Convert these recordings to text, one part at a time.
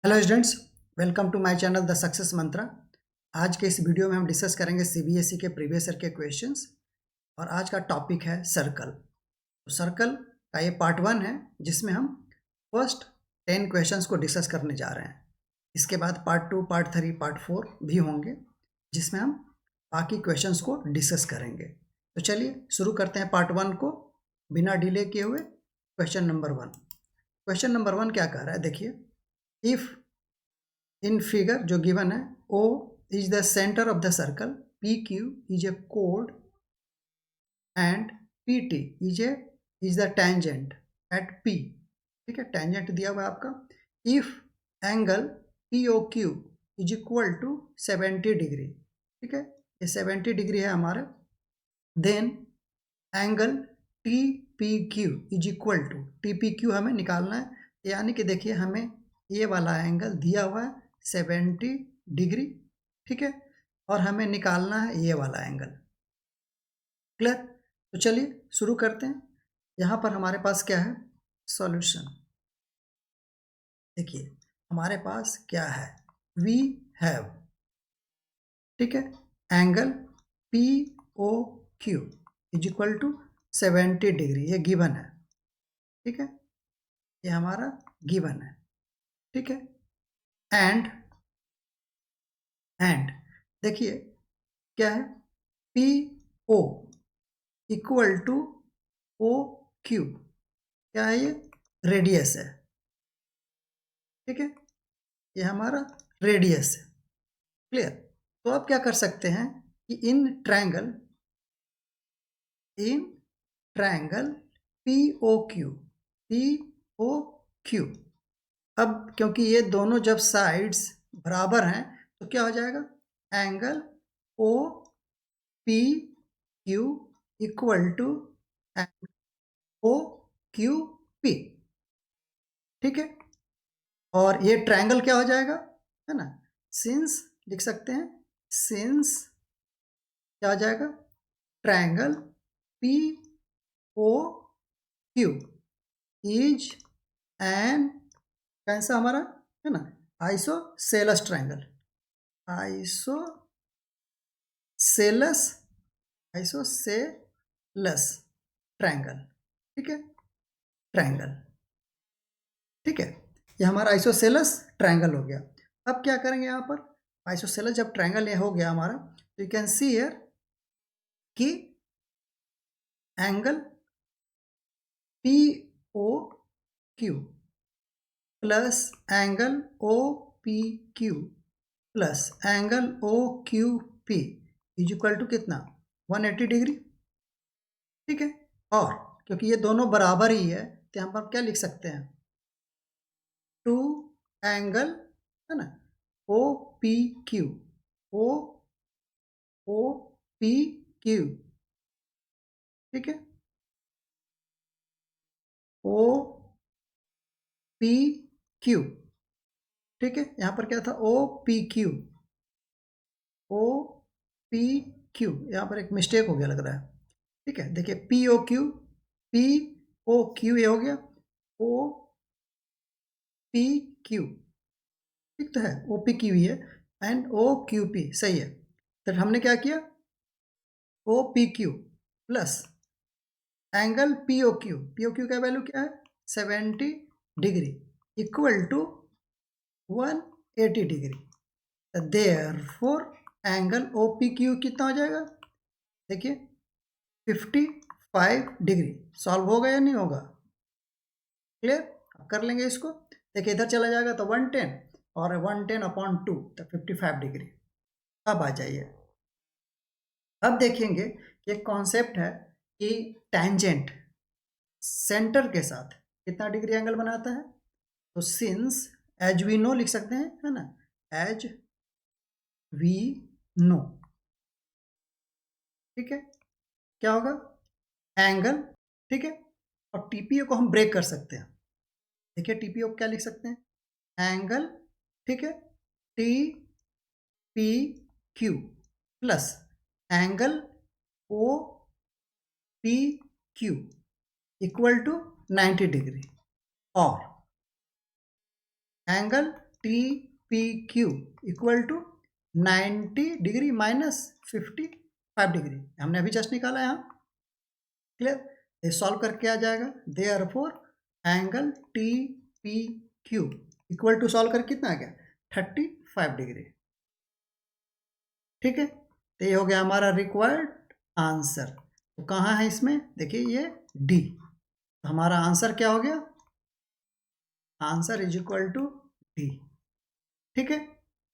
Hello students, welcome to my channel the success mantra. आज के इस वीडियो में हम डिस्कस करेंगे सीबीएसई के प्रीवियस ईयर के क्वेश्चंस और आज का टॉपिक है सर्कल। तो सर्कल का ये पार्ट 1 है जिसमें हम फर्स्ट 10 क्वेश्चंस को डिस्कस करने जा रहे हैं। इसके बाद पार्ट 2, पार्ट 3, पार्ट 4 भी होंगे जिसमें हम बाकी क्वेश्चंस को डिस्कस करेंगे। तो चलिए शुरू करते हैं पार्ट 1 को बिना डिले किए हुए। क्वेश्चन नंबर 1 क्या कह रहा है, देखिए। इफ इन फिगर जो गिवन है, O is the centre of the circle, PQ is a कोड and PT is the tangent at P। ठीक है, टेंजेंट दिया हुआ है आपका। If angle POQ is equal to 70 degree, ठीक है, ये 70 डिग्री है हमारा। Then angle TPQ is equal to, TPQ हमें निकालना है, यानी कि देखिए हमें ये वाला एंगल दिया हुआ है 70 डिग्री, ठीक है, और हमें निकालना है ये वाला एंगल। क्लियर? तो चलिए शुरू करते हैं। यहाँ पर हमारे पास क्या है, सॉल्यूशन। देखिए हमारे पास क्या है, वी हैव, ठीक है, angle POQ is equal to 70 degree, ये गिवन है, ठीक है, ये हमारा गिवन है, ठीक है। एंड देखिए क्या है, PO इक्वल टू OQ, क्या है, ये रेडियस है, ठीक है, ये हमारा रेडियस है। क्लियर? तो अब क्या कर सकते हैं कि इन ट्रायंगल POQ, अब क्योंकि ये दोनों जब साइड्स बराबर हैं तो क्या हो जाएगा, angle OPQ equal to OQP, ठीक है। और ये ट्रायंगल क्या हो जाएगा, है ना, सिंस लिख सकते हैं, सिंस क्या हो जाएगा, ट्रायंगल POQ इज एन, कैसा हमारा है ना, आइसोसेलस ट्रायंगल, आइसोसेलस ट्रायंगल, ठीक है, ट्रायंगल, ठीक है, ये हमारा आइसोसेलस ट्रायंगल हो गया। अब क्या करेंगे यहाँ पर, आइसोसेलस जब ट्रायंगल ये हो गया हमारा, तो यू कैन सी हियर कि angle POQ plus angle OPQ plus angle OQP is equal to कितना, 180 डिग्री, ठीक है। और क्योंकि ये दोनों बराबर ही है तो यहाँ पर क्या लिख सकते हैं, टू एंगल, है ना, OPQ, OPQ, ठीक है, OPQ, ठीक है। यहाँ पर क्या था, OPQ, यहाँ पर एक मिस्टेक हो गया लग रहा है, ठीक है। देखिए POQ ये हो गया, OPQ, ठीक तो है, OPQ है, एंड OQP सही है। तो हमने क्या किया, OPQ प्लस एंगल POQ का वैल्यू क्या है, 70 degree equal to 180 degree. Therefore angle OPQ कितना हो जाएगा, देखिए 55 डिग्री। सॉल्व होगा या नहीं होगा, क्लियर? कर लेंगे इसको। देखिए इधर चला जाएगा तो 110 और 110/2 तो 55 डिग्री। अब आ जाइए, अब देखेंगे कि एक कॉन्सेप्ट है कि टेंजेंट सेंटर के साथ कितना डिग्री एंगल बनाता है। तो सिंस एज वी नो लिख सकते हैं, है ना, एज वी नो, ठीक है, क्या होगा, एंगल, ठीक है, और टीपीओ को हम ब्रेक कर सकते हैं। देखिए टीपीओ क्या लिख सकते हैं, एंगल, ठीक है, TPQ plus angle OPQ equal to 90 degree, और angle T P Q equal to 90 degree minus 55 degree, हमने अभी जस्ट निकाला यहाँ। क्लियर? ये सॉल्व करके आ जाएगा। Therefore angle T P Q equal to solve कर कितना आ गया 35 डिग्री। ठीक है, तो ये हो गया हमारा रिक्वायर्ड आंसर। तो कहाँ है इसमें, देखिए ये डी। तो हमारा आंसर क्या हो गया, answer is equal to D. ठीक है,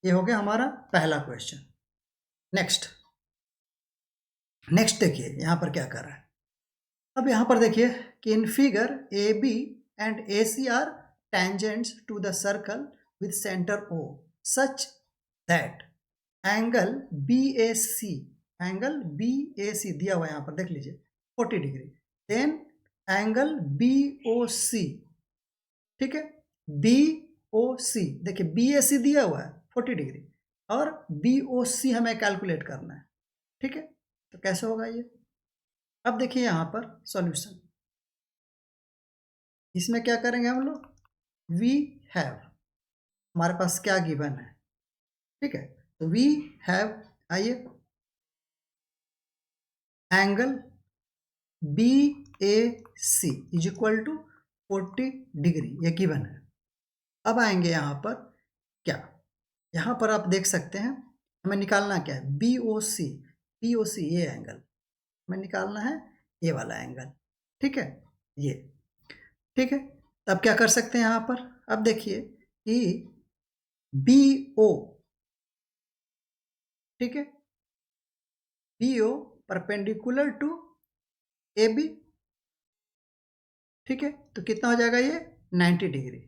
ये हो गया हमारा पहला क्वेश्चन। नेक्स्ट देखिए यहाँ पर क्या कर रहा है। अब यहाँ पर देखिए कि in figure A B and A C are tangents to the circle with center O such that angle BAC दिया हुआ है यहाँ पर, देख लीजिए 40 डिग्री। देन एंगल BOC, ठीक है, BOC देखिए BAC दिया हुआ है 40 डिग्री और BOC हमें कैलकुलेट करना है। ठीक है, तो कैसे होगा ये, अब देखिए यहाँ पर सॉल्यूशन। इसमें क्या करेंगे हम लोग, वी हैव, हमारे पास क्या गिवन है। ठीक है, तो वी हैव, आइए, angle B A C is equal to 40 degree, ये गिवन है। अब आएंगे यहाँ पर क्या, यहाँ पर आप देख सकते हैं हमें निकालना क्या है, बी ओ सी ये एंगल हमें निकालना है, ये वाला एंगल। ठीक है, ये ठीक है। तब क्या कर सकते हैं यहाँ पर, अब देखिए कि बी ओ, ठीक है, B O perpendicular to A B. ठीक है, तो कितना हो जाएगा ये 90 डिग्री।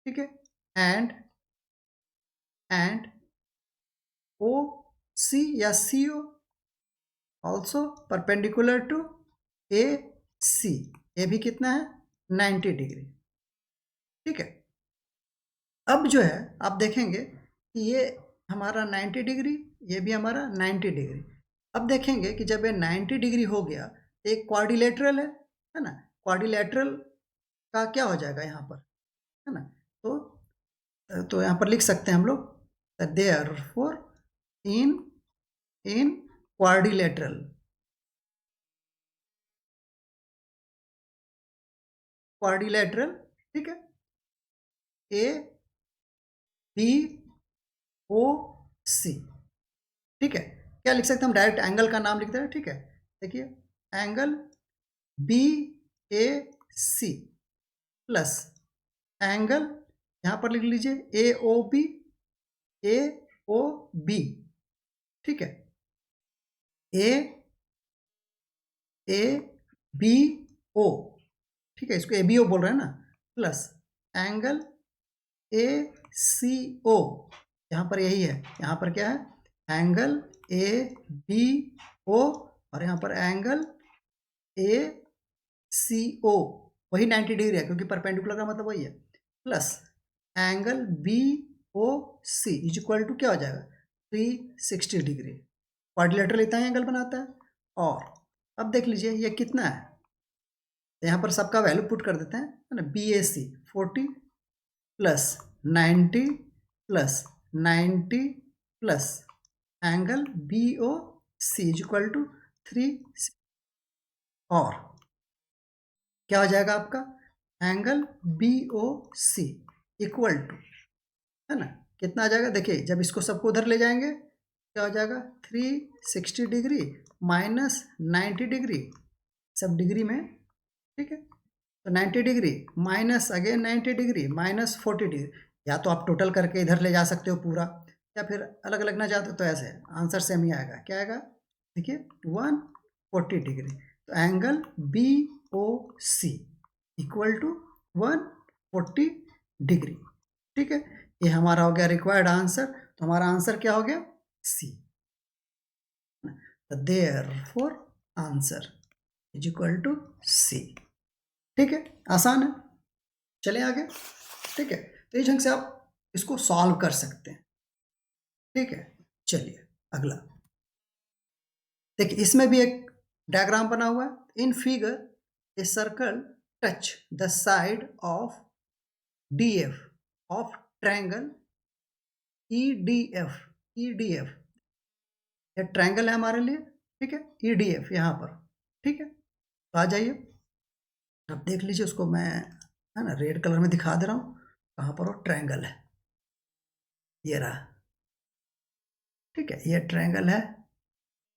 ठीक है, एंड ओ सी या सी ओ ऑल्सो परपेंडिकुलर टू ए सी, ये भी कितना है 90 डिग्री। ठीक है, अब जो है आप देखेंगे कि ये हमारा 90 डिग्री, ये भी हमारा 90 डिग्री। अब देखेंगे कि जब ये 90 डिग्री हो गया तो एक क्वाड्रिलेटरल है ना, क्वाड्रिलेटरल का क्या हो जाएगा यहाँ पर, है ना, तो यहाँ पर लिख सकते हैं हम लोग, देयरफॉर इन क्वाड्रिलेटरल, ठीक है, ए बी ओ सी। ठीक है, क्या लिख सकते हैं हम, डायरेक्ट एंगल का नाम लिखते हैं। ठीक है, देखिए angle B A C plus angle, यहाँ पर लिख लीजिए ए ओ बी। ठीक है, ए बी ओ, ठीक है, इसको ए बी ओ बोल रहे हैं ना, प्लस एंगल ए सी ओ, यहाँ पर यही है, यहाँ पर क्या है एंगल ए बी ओ और यहाँ पर एंगल ए सी ओ, वही 90 डिग्री है क्योंकि परपेंडिकुलर का मतलब वही है, plus angle B O C is equal to क्या हो जाएगा 360 डिग्री। क्वाड्रिलेटरल इतना ही एंगल बनाता है। और अब देख लीजिए ये कितना है, तो यहाँ पर सबका वैल्यू पुट कर देते हैं, है ना, B A C 40 plus 90 plus 90 plus angle B O C is equal to 3, और क्या हो जाएगा आपका angle B O C equal to, है ना, कितना आ जाएगा, देखिए जब इसको सबको उधर ले जाएंगे क्या हो जाएगा 360 डिग्री माइनस 90 डिग्री, सब डिग्री में। ठीक है, तो 90 degree minus again 90 degree minus 40 degree, या तो आप टोटल करके इधर ले जा सकते हो पूरा, या फिर अलग अलग ना चाहते तो ऐसे आंसर सेम ही आएगा। क्या आएगा, देखिए 140 डिग्री। तो angle B O C equal to 140 degree. ठीक है, ये हमारा हो गया रिक्वायर्ड आंसर। तो हमारा आंसर क्या हो गया C. Therefore answer is equal to C. ठीक है, आसान है, चले आगे। ठीक है, तो इस ढंग से आप इसको सॉल्व कर सकते हैं। ठीक है, चलिए अगला देखिए, इसमें भी एक डायग्राम बना हुआ है। इन figure a circle touch the side of D F of triangle EDF, EDF ये ट्रायंगल है हमारे लिए, ठीक है, EDF यहाँ पर, ठीक है। तो आ जाइए, अब देख लीजिए, उसको मैं है ना रेड कलर में दिखा दे रहा हूँ, कहाँ पर वो ट्रायंगल है, ये रहा, ठीक है, ये ट्रायंगल है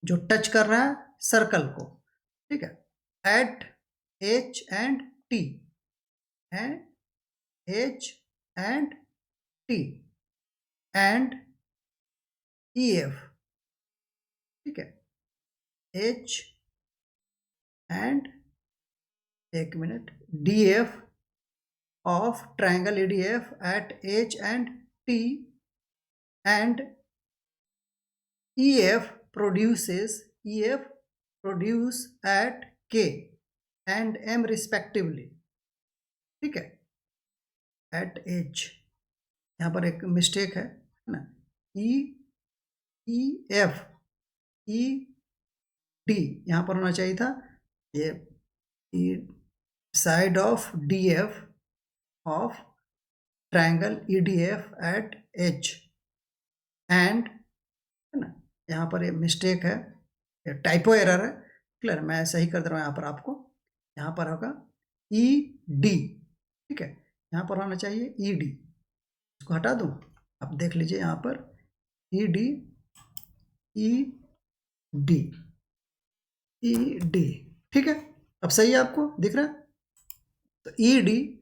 जो टच कर रहा है सर्कल को, ठीक है, at H and T, and H and T एंड EF, ठीक है, H एंड एक मिनट DF of triangle EDF at H and T and EF produce at K and M respectively, ठीक है, at H, यहाँ पर एक मिस्टेक है ना, EF ED यहाँ पर होना चाहिए था, ये side of DF of triangle EDF at H and, है ना, यहाँ पर ये मिस्टेक है, ये टाइपो एरर है, क्लियर, मैं सही कर दे रहा हूँ यहाँ पर आपको, यहाँ पर होगा ED, ठीक है, यहाँ पर होना चाहिए ED, इसको हटा दूँ, आप देख लीजिए यहाँ पर ED ED, ठीक है, अब सही है, आपको दिख रहा है, तो ED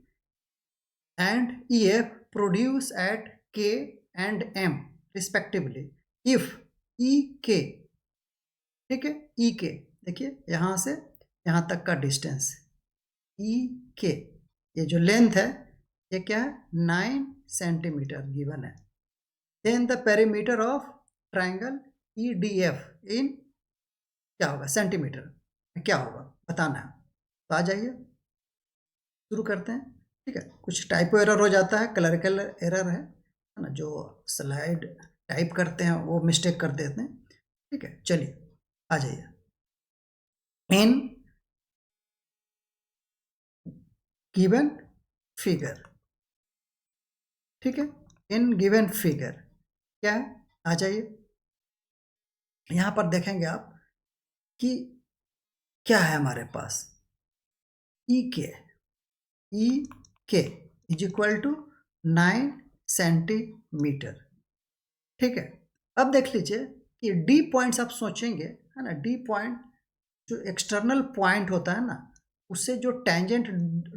and EF produce at K and M respectively if EK, ठीक है, EK देखिए यहाँ से यहाँ तक का डिस्टेंस EK, ये जो लेंथ है ये क्या है 9 सेंटीमीटर गिवन है, then the perimeter of triangle EDF in क्या होगा सेंटीमीटर, क्या होगा बताना है, तो आ जाइए शुरू करते हैं, ठीक है, कुछ टाइपो एरर हो जाता है, क्लरिकल एरर है ना, जो स्लाइड टाइप करते हैं वो मिस्टेक कर देते हैं, ठीक है, चलिए आ जाइए, इन गिवन फिगर, ठीक है, इन गिवन फिगर क्या है, आ जाइए, यहाँ पर देखेंगे आप कि क्या है हमारे पास EK is equal to 9 centimetre, ठीक है, अब देख लीजिए कि D पॉइंट्स आप सोचेंगे है ना, D पॉइंट जो एक्सटर्नल पॉइंट होता है ना, उससे जो टेंजेंट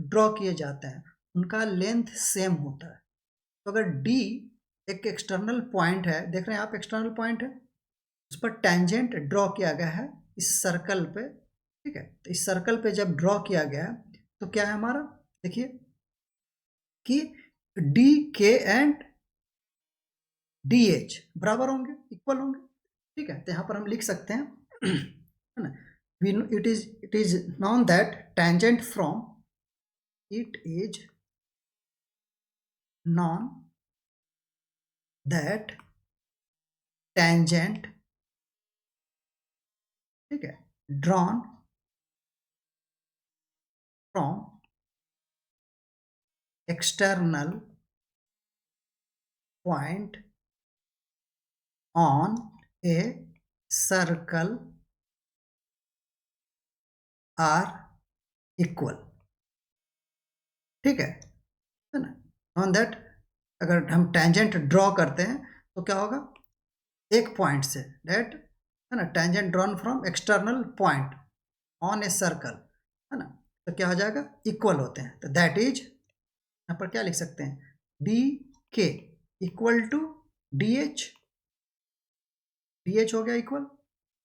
ड्रॉ किए जाते हैं उनका लेंथ सेम होता है, तो अगर D एक एक्सटर्नल पॉइंट है, देख रहे हैं आप एक्सटर्नल पॉइंट है, उस पर टेंजेंट ड्रॉ किया गया है इस सर्कल पे, ठीक है, तो इस सर्कल पे जब ड्रॉ किया गया है तो क्या है हमारा, देखिए कि DK एंड DH बराबर होंगे, इक्वल होंगे, ठीक है, तो यहाँ पर हम लिख सकते हैं है ना, it is known that tangent from it is known that tangent, ठीक है, drawn from external point on a circle are equal, ठीक है ना, ऑन दैट अगर हम टेंजेंट ड्रॉ करते हैं तो क्या होगा, एक पॉइंट से, दैट है ना, tangent drawn from external point on a circle, है ना, तो क्या हो जाएगा, इक्वल होते हैं, तो दैट इज यहाँ पर क्या लिख सकते हैं, DK इक्वल टू DH हो गया इक्वल,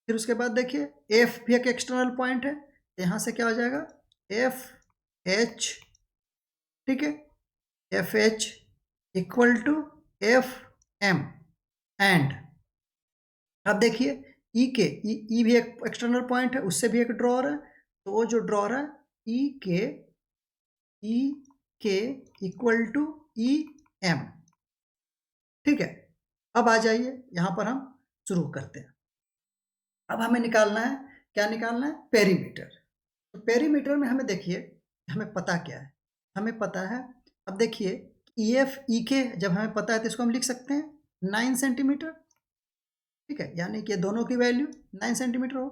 फिर उसके बाद देखिए F भी एक एक्सटर्नल पॉइंट है, यहाँ से क्या हो जाएगा FH, ठीक है, FH equal to FM and, अब देखिए EK E भी एक एक्सटर्नल पॉइंट है, उससे भी एक ड्रॉ है, तो वो जो ड्रॉ है EK इक्वल टू EM, ठीक है, अब आ जाइए यहाँ पर हम शुरू करते हैं, अब हमें निकालना है, क्या निकालना है, पेरीमीटर, तो पेरीमीटर में हमें देखिए हमें पता क्या है, हमें पता है, अब देखिए EF EK जब हमें पता है तो इसको हम लिख सकते हैं 9 सेंटीमीटर, ठीक है, यानी कि दोनों की वैल्यू 9 सेंटीमीटर हो।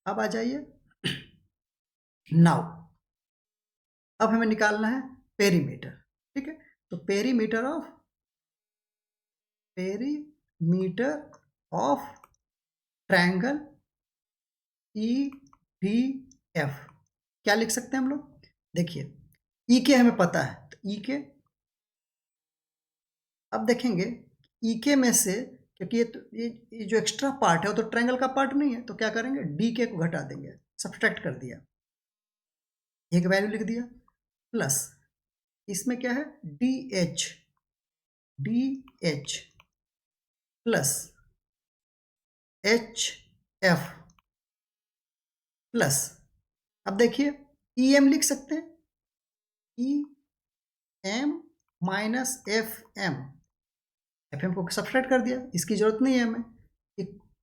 अब आ जाइए नाउ, अब हमें निकालना है पेरीमीटर, ठीक है। तो पेरीमीटर ऑफ ट्रायंगल EDF क्या लिख सकते हैं हम लोग? देखिए EK हमें पता है, तो EK, अब देखेंगे EK में से, क्योंकि ये जो एक्स्ट्रा पार्ट है वो तो ट्रायंगल का पार्ट नहीं है, तो क्या करेंगे, DK को घटा देंगे, सब्सट्रैक्ट कर दिया, एक वैल्यू लिख दिया, प्लस इसमें क्या है DH प्लस HF प्लस, अब देखिए EM लिख सकते हैं, EM माइनस FM, FM को सब्सट्रैक्ट कर दिया, इसकी जरूरत नहीं है हमें,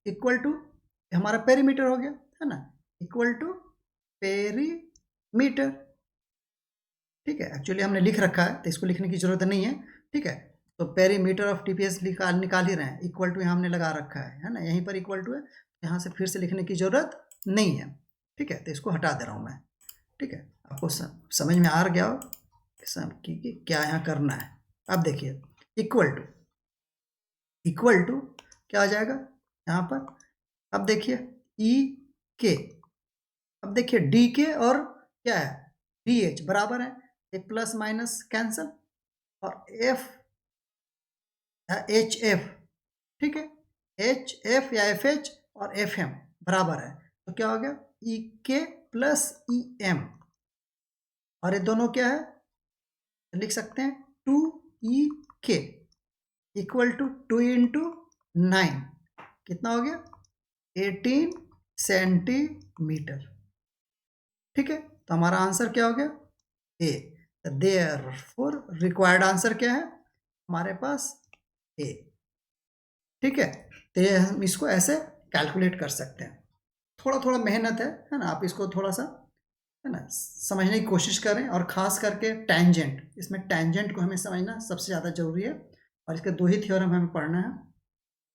इक्वल टू हमारा पेरीमीटर हो गया, है ना, इक्वल टू पेरीमीटर, ठीक है। एक्चुअली हमने लिख रखा है तो इसको लिखने की जरूरत नहीं है, ठीक है। तो पेरीमीटर ऑफ TPS निकाल ही रहे हैं, इक्वल टू यहाँ हमने लगा रखा है ना, यहीं पर इक्वल टू है, यहाँ से फिर से लिखने की जरूरत नहीं है, ठीक है। तो इसको हटा दे रहा हूँ मैं, ठीक है। आपको समझ में आ गया हो कि क्या यहाँ करना है। अब देखिए इक्वल टू क्या आ जाएगा यहाँ पर, अब देखिए EK, अब देखिए DK और क्या है DH बराबर है, एक प्लस माइनस कैंसल, और F HF, ठीक है, HF या FH और FM बराबर है, तो क्या हो गया EK प्लस EM, और ये दोनों क्या है, लिख सकते हैं 2EK इक्वल टू 2 इंटू 9, कितना हो गया 18 सेंटीमीटर, ठीक है। तो हमारा आंसर क्या हो गया A, देयरफॉर रिक्वायर्ड आंसर क्या है हमारे पास A, ठीक है। तो ये हम इसको ऐसे कैलकुलेट कर सकते हैं, थोड़ा थोड़ा मेहनत है ना, आप इसको थोड़ा सा है ना समझने की कोशिश करें, और ख़ास करके टैंजेंट, इसमें टैंजेंट को हमें समझना सबसे ज़्यादा ज़रूरी है, और इसके दो ही थ्योरम हमें पढ़ना है,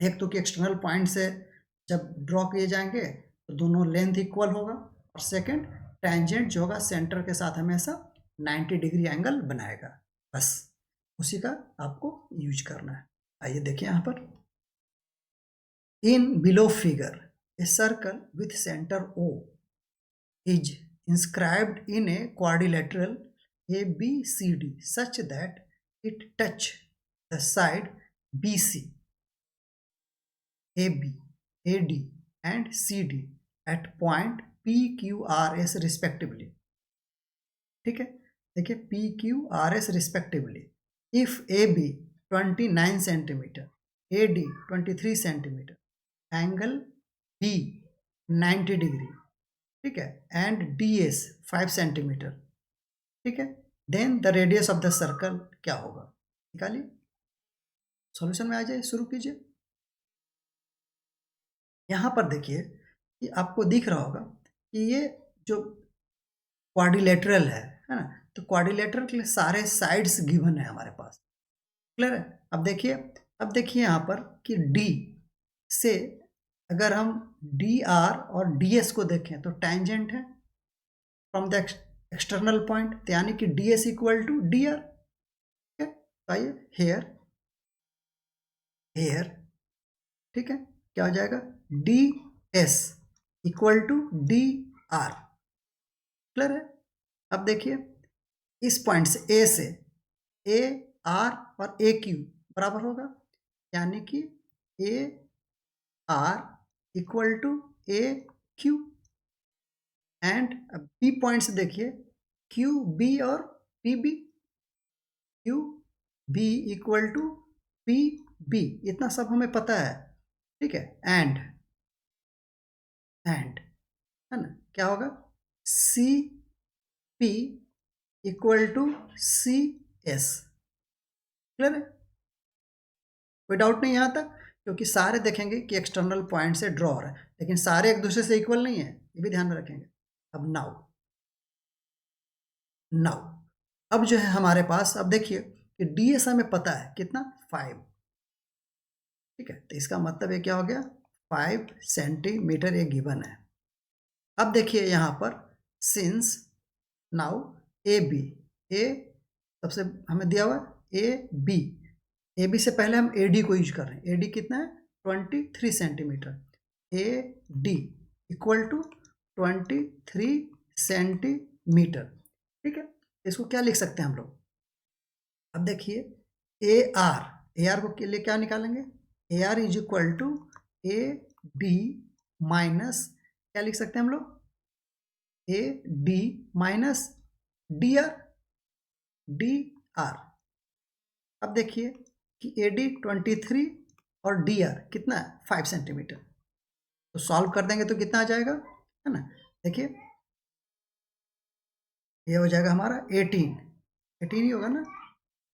एक तो कि एक्सटर्नल पॉइंट से जब ड्रॉ किए जाएंगे तो दोनों लेंथ इक्वल होगा, और सेकंड टैंजेंट जो होगा सेंटर के साथ हमेशा 90 डिग्री एंगल बनाएगा, बस उसी का आपको यूज करना है। आइए देखिए यहाँ पर, इन below figure a circle with centre O is inscribed in a quadrilateral ABCD such that it touch the side BC, AB, AD and CD at point PQRS respectively, ठीक है। देखिए PQRS respectively, if AB 29 centimetre, AD 23 centimetre, angle B 90 degree, ठीक है, and DS 5 centimetre, ठीक है, then the radius of the circle क्या होगा, निकालिए, सॉल्यूशन में आ जाए, शुरू कीजिए। यहाँ पर देखिए कि आपको दिख रहा होगा कि ये जो क्वाड्रिलेटरल है ना, तो क्वाड्रिलेटरल के लिए सारे साइड्स गिवन है हमारे पास, क्लियर है। अब देखिए यहाँ पर कि D से अगर हम DR और DS को देखें तो टैंजेंट है फ्रॉम द एक्सटर्नल पॉइंट, यानी कि DS इक्वल टू DR, ठीक है। तो आइए हेयर, ठीक है, क्या हो जाएगा DS equal to DR, clear है। अब देखिए इस पॉइंट से A से AR और AQ बराबर होगा, यानी कि AR equal to AQ, and B point से देखिए QB और PB, QB equal to PB, इतना सब हमें पता है, ठीक है। एंड है ना, क्या होगा CP equal to CS, clear है, कोई डाउट नहीं यहाँ तक, क्योंकि सारे देखेंगे कि एक्सटर्नल पॉइंट से ड्रॉ हो रहा है, लेकिन सारे एक दूसरे से इक्वल नहीं है, ये भी ध्यान में रखेंगे। अब नाउ अब जो है हमारे पास, अब देखिए कि ds हमें पता है कितना 5, ठीक है। तो इसका मतलब ये क्या हो गया 5 सेंटीमीटर ये गिवन है। अब देखिए यहाँ पर सिंस नाउ ए बी, ए सबसे हमें दिया हुआ है ए बी से पहले हम ए डी को यूज कर रहे हैं। ए डी कितना है 23 centimetre, A D equal to 23 centimetre, ठीक है। इसको क्या लिख सकते हैं हम लोग, अब देखिए ए आर को लिए क्या निकालेंगे, A R is equal to A B minus क्या लिख सकते हैं हम लोग, A D minus D R. अब देखिए कि ए डी 23 और डी आर कितना है 5 सेंटीमीटर, तो सॉल्व कर देंगे तो कितना आ जाएगा, है ना। देखिए ये हो जाएगा हमारा 18 ही होगा ना,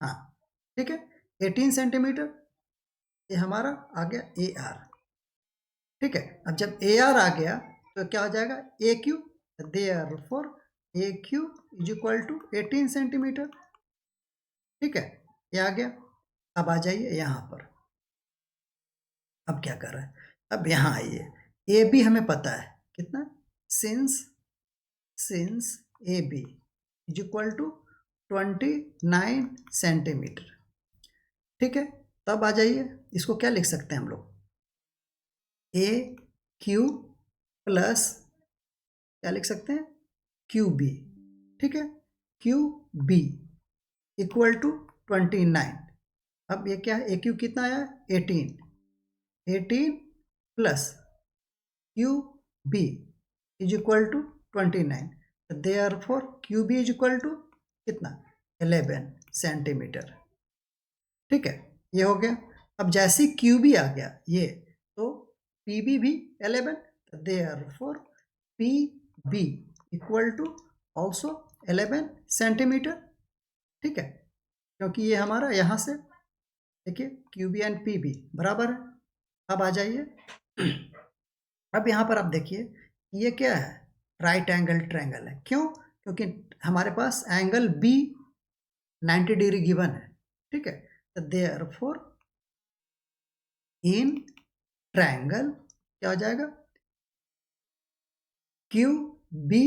हाँ ठीक है 18 सेंटीमीटर, ये हमारा आ गया ए आर, ठीक है। अब जब ए आर आ गया तो क्या हो जाएगा A Q, therefore A Q is equal to 18 centimetre, ठीक है। ये आ गया। अब आ जाइए यहाँ पर, अब क्या कर रहा है, अब यहाँ आइए, ए बी हमें पता है कितना, since A B is equal to 29 centimetre, ठीक है। तब आ जाइए इसको क्या लिख सकते हैं हम लोग, ए क्यू प्लस क्या लिख सकते हैं क्यू बी, ठीक है, क्यू बी इक्वल टू 29। अब ये क्या है ए क्यू कितना आया 18 plus Q B is equal to 29, therefore Q B is equal to कितना 11 सेंटीमीटर, ठीक है। ये हो गया। अब जैसे क्यू बी आ गया ये, तो पी बी भी 11, therefore P B equal to also 11 centimetre, ठीक है, क्योंकि ये हमारा यहाँ से देखिए Q B and P B बराबर है। अब आ जाइए, अब यहाँ पर आप देखिए ये क्या है राइट एंगल ट्रायंगल है, क्यों, क्योंकि हमारे पास एंगल बी 90 डिग्री गिवन है, ठीक है। तो देयरफॉर इन ट्रायंगल क्या हो जाएगा क्यू बी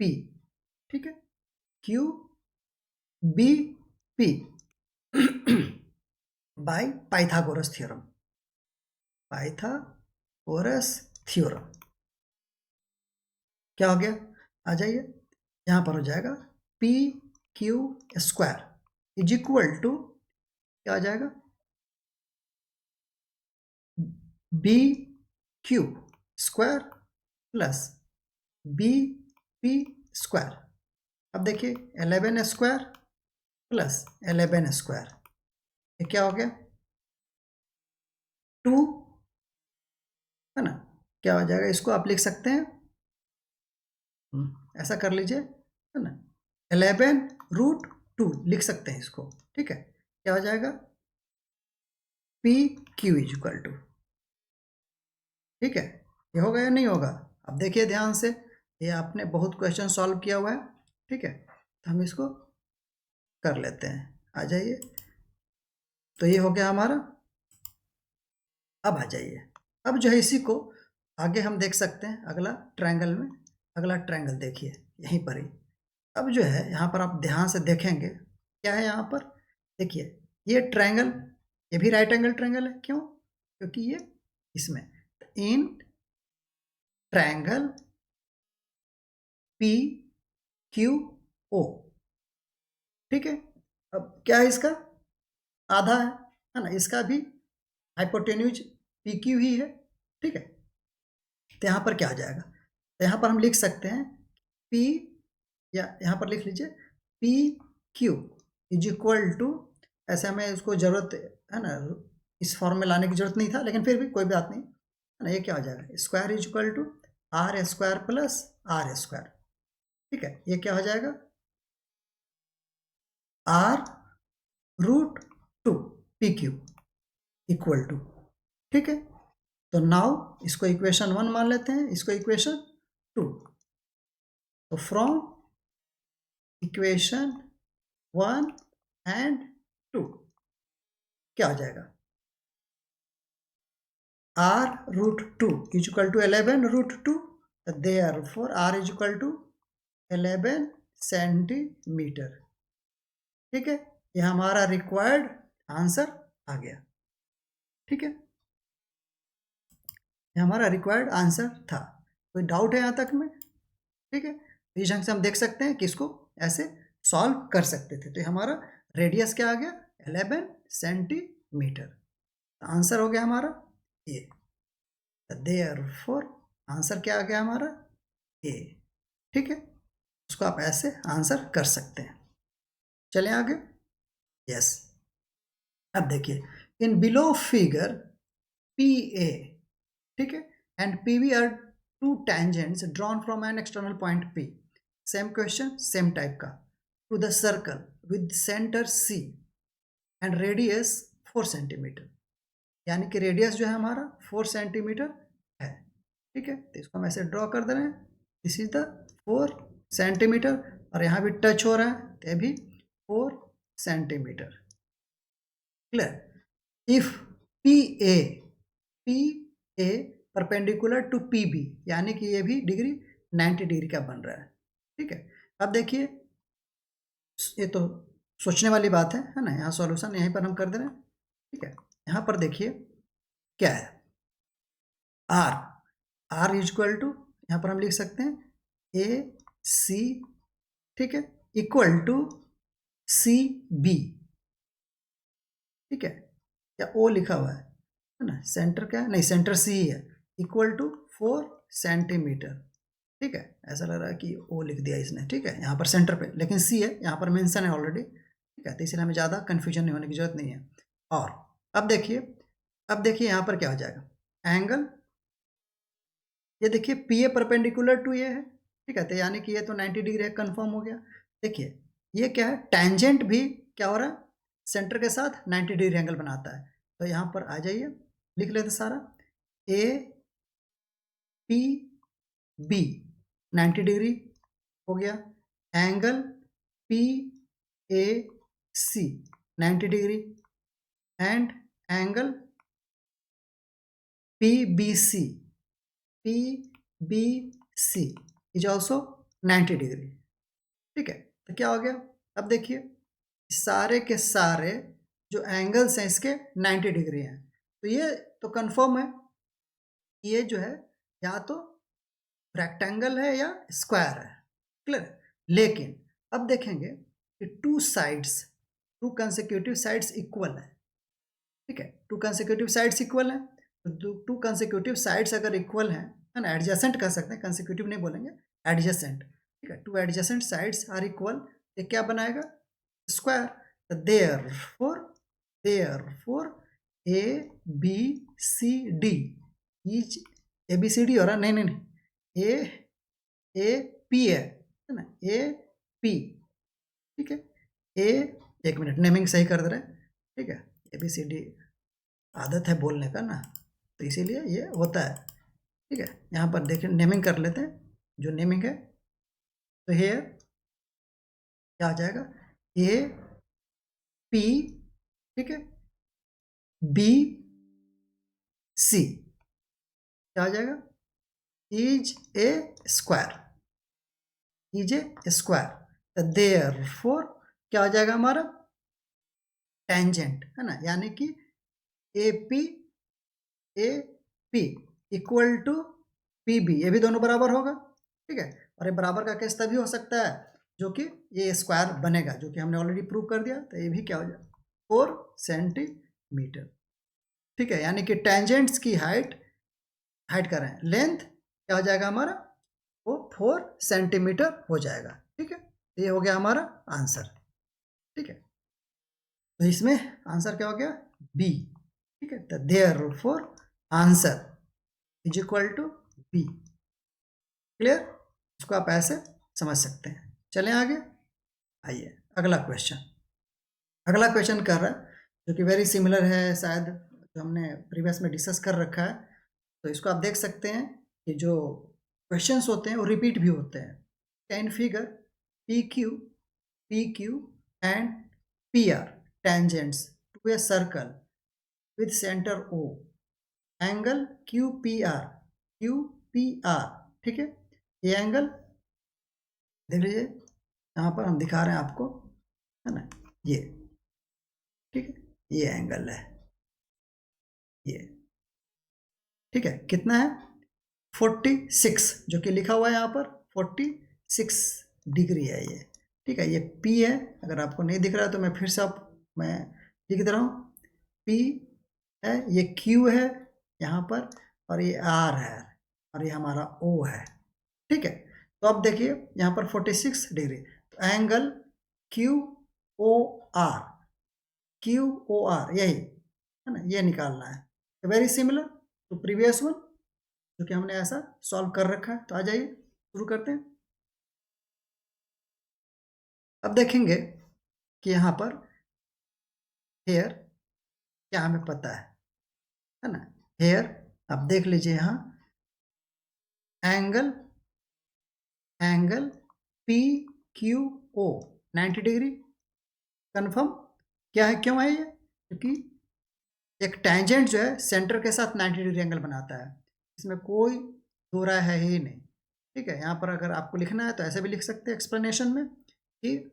पी, ठीक है, Q B P by Pythagoras theorem, क्या हो गया, आ जाइए यहाँ पर हो जाएगा P Q square is equal to क्या आ जाएगा B Q square plus B P square. अब देखिए 11 स्क्वायर प्लस 11 स्क्वायर, ये क्या हो गया 2, है ना। क्या हो जाएगा, इसको आप लिख सकते हैं ऐसा कर लीजिए, है ना, 11√2 लिख सकते हैं इसको, ठीक है। क्या हो जाएगा P Q is equal to, ठीक है। ये होगा या नहीं होगा, अब देखिए ध्यान से, ये आपने बहुत क्वेश्चन सॉल्व किया हुआ है, ठीक है। तो हम इसको कर लेते हैं, आ जाइए। तो ये हो गया हमारा। अब आ जाइए, अब जो है इसी को आगे हम देख सकते हैं अगला ट्रायंगल में, अगला ट्रायंगल देखिए यहीं पर ही। अब जो है यहाँ पर आप ध्यान से देखेंगे क्या है यहाँ पर, देखिए ये ट्रायंगल, ये भी राइट एंगल ट्रायंगल है, क्यों, क्योंकि ये इसमें in triangle P Q O, ठीक है। अब क्या है इसका आधा है ना, इसका भी हाइपोटेन्यूज पी क्यू ही है, ठीक है। तो यहाँ पर क्या आ जाएगा, तो यहाँ पर हम लिख सकते हैं P, या यहाँ पर लिख लीजिए P Q is equal to, ऐसे हमें उसको ज़रूरत है ना, इस फॉर्म में लाने की जरूरत नहीं था, लेकिन फिर भी कोई बात नहीं, है ना। ये क्या हो जाएगा square is equal to R square plus R square, ठीक है। ये क्या हो जाएगा R√2 P Q equal to, ठीक है। तो नाउ इसको इक्वेशन 1 मान लेते हैं, इसको इक्वेशन 2। तो फ्रॉम इक्वेशन 1 एंड 2 क्या हो जाएगा, r√2 is equal to 11√2, therefore r is equal to 11 centimetre. ठीक है, ये हमारा रिक्वायर्ड आंसर आ गया। ठीक है, ये हमारा रिक्वायर्ड आंसर था। कोई डाउट है यहाँ तक में? ठीक है, तो इस ढंग से हम देख सकते हैं कि इसको ऐसे सॉल्व कर सकते थे। तो ये हमारा रेडियस क्या आ गया, 11 सेंटीमीटर। आंसर हो गया हमारा ये, देयरफॉर आंसर क्या आ गया हमारा ए। ठीक है, उसको आप ऐसे आंसर कर सकते हैं। चलें आगे। यस, अब देखिए, in below figure P A, ठीक है, and P V are two tangents drawn from an external point P. Same question, same type का, to the circle with centre C and radius 4 centimetre. यानी कि radius जो है हमारा 4 centimetre है। ठीक है, तो इसको हम ऐसे ड्रॉ कर दे रहे हैं। दिस इज द 4 सेंटीमीटर, और यहाँ भी टच हो रहा है, तो ये भी 4 centimetre. Clear. If P A perpendicular to P B, यानी कि ये भी डिग्री 90 डिग्री का बन रहा है। ठीक है, अब देखिए, ये तो सोचने वाली बात है ना। यहाँ सॉल्यूशन यहीं पर हम कर दे रहे हैं। ठीक है, यहाँ पर देखिए क्या है, आर इज इक्वल टू, यहाँ पर हम लिख सकते हैं ए सी, ठीक है, इक्वल टू सी बी। ठीक है, या ओ लिखा हुआ है ना, सेंटर क्या है, नहीं सेंटर सी ही है, इक्वल टू 4 सेंटीमीटर। ठीक है, ऐसा लग रहा है कि ओ लिख दिया इसने। ठीक है, यहाँ पर सेंटर पे, लेकिन सी है, यहाँ पर मेंशन है ऑलरेडी। ठीक है, तो इसलिए हमें ज़्यादा कन्फ्यूजन नहीं होने की जरूरत नहीं है। और अब देखिए यहाँ पर क्या हो जाएगा, एंगल, ये देखिए पी ए परपेंडिकुलर टू ये है। ठीक है, तो यानी कि ये तो 90 डिग्री है, कन्फर्म हो गया। देखिए ये क्या है, टेंजेंट भी क्या हो रहा है, सेंटर के साथ 90 डिग्री एंगल बनाता है। तो यहाँ पर आ जाइए, लिख लेते सारा, ए पी बी 90 डिग्री हो गया, angle P A C 90 degree, and angle P B C is also 90 degree. ठीक है, तो क्या हो गया, अब देखिए सारे के सारे जो एंगल्स हैं इसके 90 डिग्री हैं। तो ये तो कंफर्म है, ये जो है या तो रेक्टेंगल है या स्क्वायर है। क्लियर। लेकिन अब देखेंगे कि टू कंसेक्यूटिव साइड्स इक्वल है। ठीक है, टू कंसेक्यूटिव साइड्स इक्वल है, तो टू कंसेक्यूटिव साइड्स अगर इक्वल हैं, है ना, एडजेसेंट कह सकते हैं, कंसेक्यूटिव नहीं बोलेंगे, एडजेसेंट। ठीक है, two adjacent sides are equal, ये क्या बनाएगा, स्क्वायर। तो therefore A B C D is, A B C D हो रहा, नहीं ए पी है ना, ए पी। ठीक है, एक मिनट, नेमिंग सही कर दे रहे हैं। ठीक है, ए बी सी डी आदत है बोलने का ना, तो इसीलिए ये होता है। ठीक है, यहाँ पर देखिए नेमिंग कर लेते हैं, जो नेमिंग है, तो हेयर क्या आ जाएगा, ए पी, ठीक है, बी सी क्या आ जाएगा, इज ए स्क्वायर, तो देयरफॉर क्या आ जाएगा हमारा, टेंजेंट, है ना, यानी कि A P equal to P B, ये भी दोनों बराबर होगा। ठीक है, और ये बराबर का केस तभी हो सकता है जो कि ये स्क्वायर बनेगा, जो कि हमने ऑलरेडी प्रूव कर दिया। तो ये भी क्या हो जाएगा, 4 सेंटीमीटर। ठीक है, यानी कि टेंजेंट्स की हाइट कर रहे हैं, लेंथ क्या हो जाएगा हमारा, वो 4 सेंटीमीटर हो जाएगा। ठीक है, ये हो गया हमारा आंसर। ठीक है, तो इसमें आंसर क्या हो गया, बी। ठीक है, तो therefore answer is equal to B. Clear, इसको आप ऐसे समझ सकते हैं। चलें आगे, आइए अगला क्वेश्चन कर रहा है, जो कि वेरी सिमिलर है, शायद जो हमने प्रीवियस में डिस्कस कर रखा है। तो इसको आप देख सकते हैं कि जो क्वेश्चंस होते हैं वो रिपीट भी होते हैं। Can figure P Q and P R tangents to a circle with center O, angle QPR, ठीक है। ये एंगल देख लीजिए, यहाँ पर हम दिखा रहे हैं आपको, है ना, ये, ठीक है, ये एंगल है, ये, ठीक है। कितना है? 46, जो कि लिखा हुआ है यहाँ पर 46 डिग्री है ये, ठीक है। ये P है, अगर आपको नहीं दिख रहा है तो मैं फिर से मैं लिख दे रहा हूँ, P है, ये Q है यहाँ पर, और ये R है, और ये हमारा O है, ठीक है। तो अब देखिए यहाँ पर 46 डिग्री, तो एंगल QOR यही है ना, ये निकालना है। तो very similar to previous one, जो कि हमने ऐसा सॉल्व कर रखा है। तो आ जाइए शुरू करते हैं। अब देखेंगे कि यहाँ पर हेयर क्या हमें पता है ना। हेयर आप देख लीजिए, यहाँ एंगल PQO 90 डिग्री कन्फर्म। क्या है, क्यों है ये? क्योंकि एक टेंजेंट जो है सेंटर के साथ 90 डिग्री एंगल बनाता है, इसमें कोई दो राय है ही नहीं, ठीक है। यहाँ पर अगर आपको लिखना है तो ऐसे भी लिख सकते हैं एक्सप्लेनेशन में कि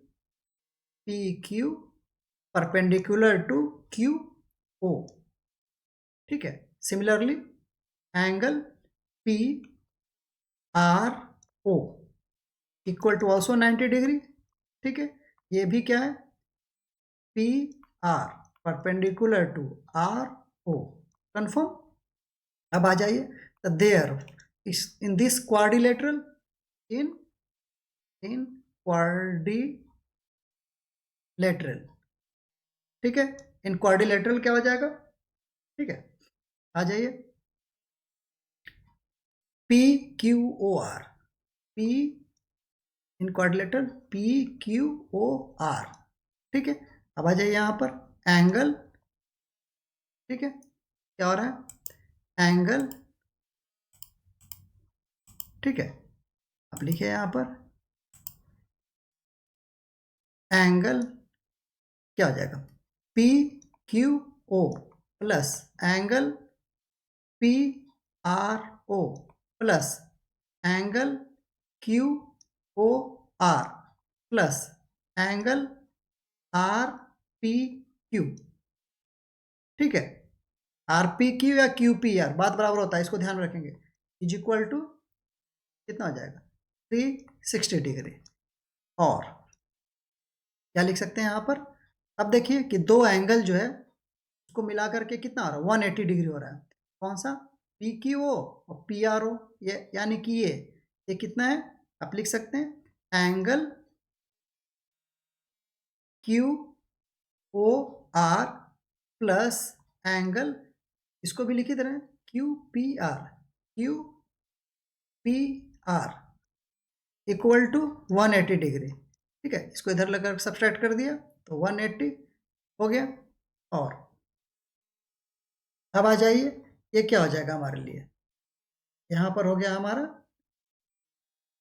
PQ परपेंडिकुलर टू QO, ठीक है। Similarly angle PRO equal to also 90 degree, ठीक है। ये भी क्या है? PR perpendicular to RO, confirm. अब आ जाइए, तो there in this quadrilateral, in quadrilateral, ठीक है। इन क्वाड्रिलेटरल क्या हो जाएगा, ठीक है। आ जाइए, PQOR, P इन क्वाड्रिलेटरल PQOR, ठीक है। अब आ जाइए यहाँ पर एंगल, ठीक है, क्या हो रहा है? एंगल, ठीक है। अब लिखिए यहाँ पर एंगल क्या हो जाएगा? PQO plus angle PRO plus angle QOR plus angle RPQ, ठीक है। RPQ या QPR बात बराबर होता है, इसको ध्यान में रखेंगे, इज इक्वल टू कितना हो जाएगा? 360 डिग्री। और क्या लिख सकते हैं यहाँ पर? अब देखिए कि दो एंगल जो है उसको मिला करके कितना हो रहा है? 180 डिग्री हो रहा है। कौन सा? PQO और PRO, ये यानी कि ये कितना है? आप लिख सकते हैं एंगल QOR प्लस एंगल, इसको भी लिख ही दे रहे हैं, QPR इक्वल टू 180 डिग्री, ठीक है। इसको इधर लगा सब्सट्रैक्ट कर दिया तो 180 हो गया। और अब आ जाइए, ये क्या हो जाएगा हमारे लिए? यहाँ पर हो गया हमारा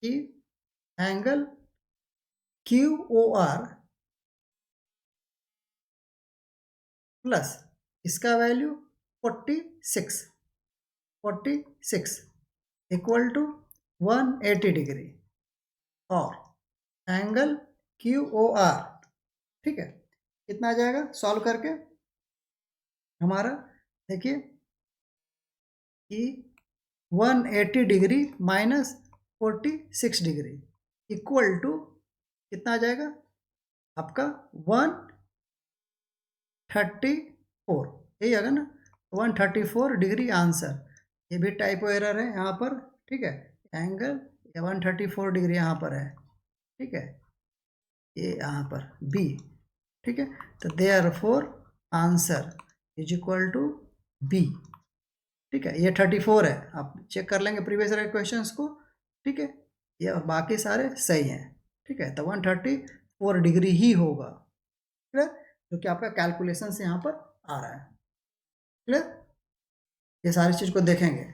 कि एंगल QOR प्लस इसका वैल्यू 46 इक्वल टू 180 डिग्री, और एंगल QOR, ठीक है, कितना आ जाएगा सॉल्व करके हमारा? देखिए कि 180 degree minus 46 degree equal to कितना आ जाएगा आपका? 134, यही आएगा ना, 134 डिग्री आंसर। ये भी टाइपो एरर है यहाँ पर, ठीक है। एंगल 134 डिग्री यहाँ पर है, ठीक है, ये यहाँ पर बी, ठीक है। तो therefore answer is equal to B, ठीक है। ये 34 है, आप चेक कर लेंगे प्रीवियस ईयर क्वेश्चंस को, ठीक है। ये बाकी सारे सही हैं, ठीक है। तो 134 डिग्री ही होगा, क्लियर, जो कि आपका कैलकुलेशन से यहाँ पर आ रहा है, क्लियर। ये सारी चीज़ को देखेंगे,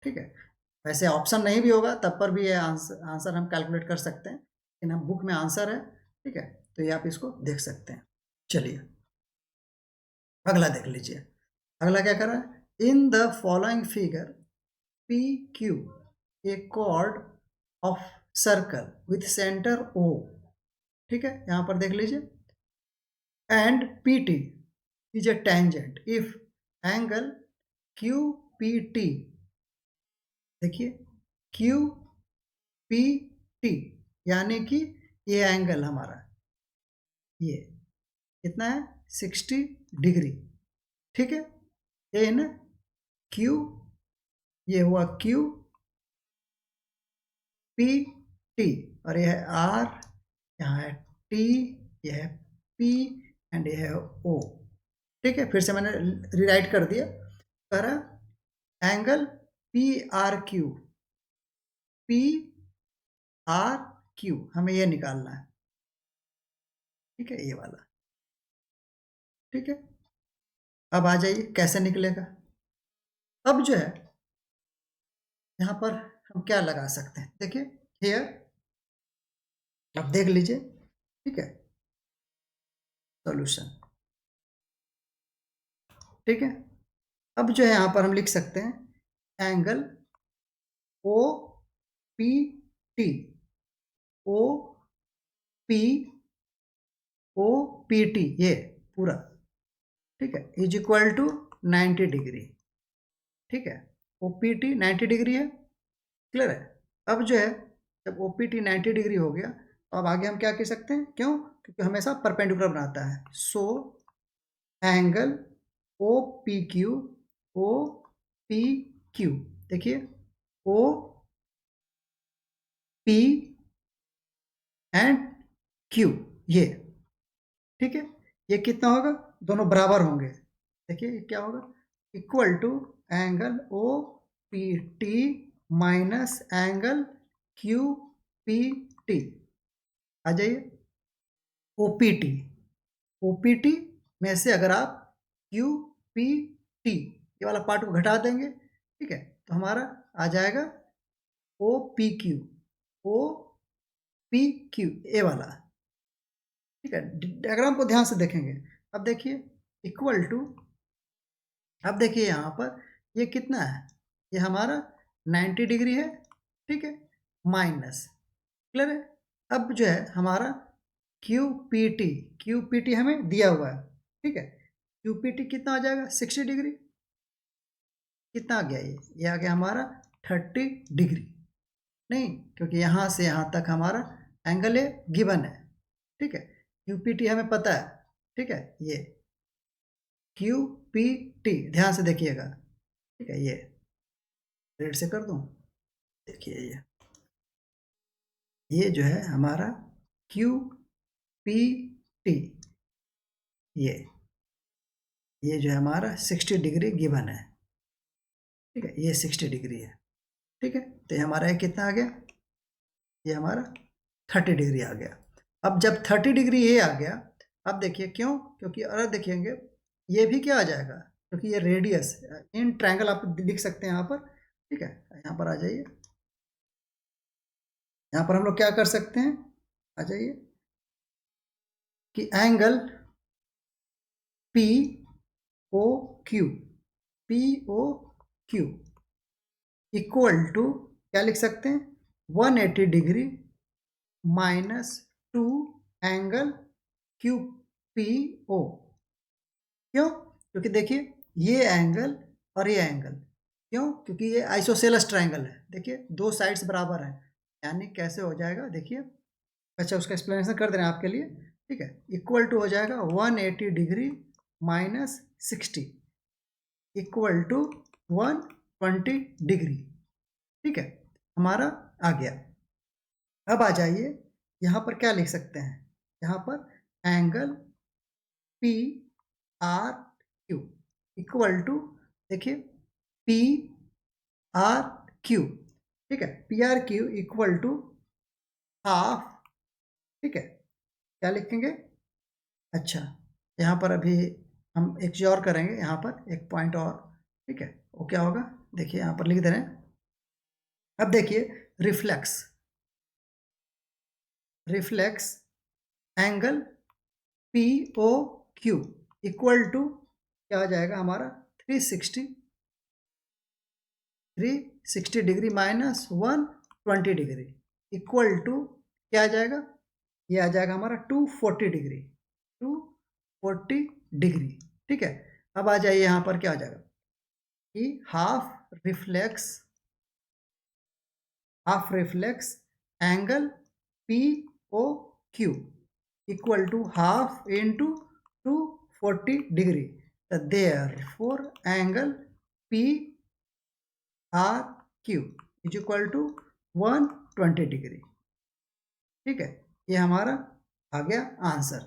ठीक है। वैसे ऑप्शन नहीं भी होगा तब पर भी ये आंसर हम कैलकुलेट कर सकते हैं, लेकिन हम बुक में आंसर है, ठीक है, तो ये आप इसको देख सकते हैं। चलिए अगला देख लीजिए, अगला क्या कर रहा है, in the following figure P Q a chord of circle with centre O, ठीक है, यहां पर देख लीजिए, and P T is a tangent if angle Q P T, देखिए क्यू पी टी यानी कि ये एंगल हमारा ये कितना है 60 डिग्री, ठीक है, ये है ना क्यू, ये हुआ क्यू पी टी, और ये है आर, यहाँ है टी, ये है पी एंड ये है ओ, ठीक है। फिर से मैंने रिराइट कर दिया, कह रहा angle P R Q, P R Q हमें ये निकालना है, ठीक है, ये वाला, ठीक है। अब आ जाइए कैसे निकलेगा। अब जो है यहाँ पर हम क्या लगा सकते हैं, देखिए हेयर, अब देख लीजिए, ठीक है, सॉल्यूशन, ठीक है। अब जो है यहाँ पर हम लिख सकते हैं angle O P T, O P, O P T ये पूरा, ठीक है, इज इक्वल टू 90 डिग्री, ठीक है, ओ पी टी 90 डिग्री है, क्लियर है। अब जो है जब ओ पी टी 90 डिग्री हो गया तो अब आगे हम क्या कह सकते हैं, क्यों, क्योंकि हमेशा परपेंडिकुलर बनाता है, so angle O P Q, O P Q, देखिए ओ पी एंड क्यू ये, ठीक है, ये कितना होगा, दोनों बराबर होंगे, देखिए ये क्या होगा, equal to angle O P T minus angle Q P T, आ जाइए ओपीटी, ओपीटी में से अगर आप क्यू पी टी ये वाला पार्ट को घटा देंगे, ठीक है, तो हमारा आ जाएगा O P Q, O P Q A वाला, ठीक है। डायग्राम को ध्यान से देखेंगे, अब देखिए इक्वल टू, अब देखिए यहाँ पर ये कितना है, ये हमारा 90 डिग्री है, ठीक है, माइनस, क्लियर है। अब जो है हमारा क्यू पी टी हमें दिया हुआ है, ठीक है, क्यू पी टी कितना आ जाएगा 60 डिग्री, कितना आ गया, ये आ गया हमारा 30 डिग्री, नहीं क्योंकि यहाँ से यहाँ तक हमारा एंगल ये गिवन है, ठीक है, क्यू पी टी हमें पता है, ठीक है, ये क्यू पी टी ध्यान से देखिएगा, ठीक है, ये रेड से कर दूं, देखिए ये जो है हमारा क्यू पी टी, ये जो है हमारा 60 डिग्री गिवन है, ठीक है, ये 60 डिग्री है, ठीक है, तो ये हमारा कितना आ गया, ये हमारा 30 डिग्री आ गया। अब जब 30 डिग्री ये आ गया, अब देखिए क्यों, क्योंकि अगर देखेंगे ये भी क्या आ जाएगा, क्योंकि ये रेडियस इन ट्रायंगल आप लिख सकते हैं यहाँ पर, ठीक है, यहाँ पर आ जाइए, यहाँ पर हम लोग क्या कर सकते हैं, आ जाइए कि angle P O Q, P O Q equal to क्या लिख सकते हैं 180 degree minus 2 angle Q P O, क्यों, क्योंकि देखिए ये एंगल और ये एंगल, क्यों, क्योंकि ये आइसोसेलेस ट्रायंगल है, देखिए दो साइड्स बराबर हैं, यानी कैसे हो जाएगा, देखिए, अच्छा उसका एक्सप्लेनेशन कर दे रहे हैं आपके लिए, ठीक है, इक्वल टू हो जाएगा 180 degree minus 60 equal to 120 degree, ठीक है, हमारा आ गया। अब आ जाइए यहाँ पर क्या लिख सकते हैं, यहाँ पर angle P R Q equal to, देखिए पी आर क्यू, ठीक है, P R Q equal to half, ठीक है, क्या लिखेंगे, अच्छा यहाँ पर अभी हम एक चीज़ और करेंगे, यहाँ पर एक पॉइंट और, ठीक है, वो क्या होगा, देखिए यहाँ पर लिख दे रहे हैं, अब देखिए reflex, angle P O Q equal to क्या आ जाएगा हमारा 360 degree minus 120 degree equal to क्या आ जाएगा, ये आ जाएगा हमारा 240 डिग्री, 240 डिग्री। ठीक है, अब आ जाइए यहाँ पर क्या आ जाएगा कि half reflex angle P O Q equal to half into 240 degree, therefore angle P R Q is equal to 120 degree. ठीक है, ये हमारा आ गया आंसर।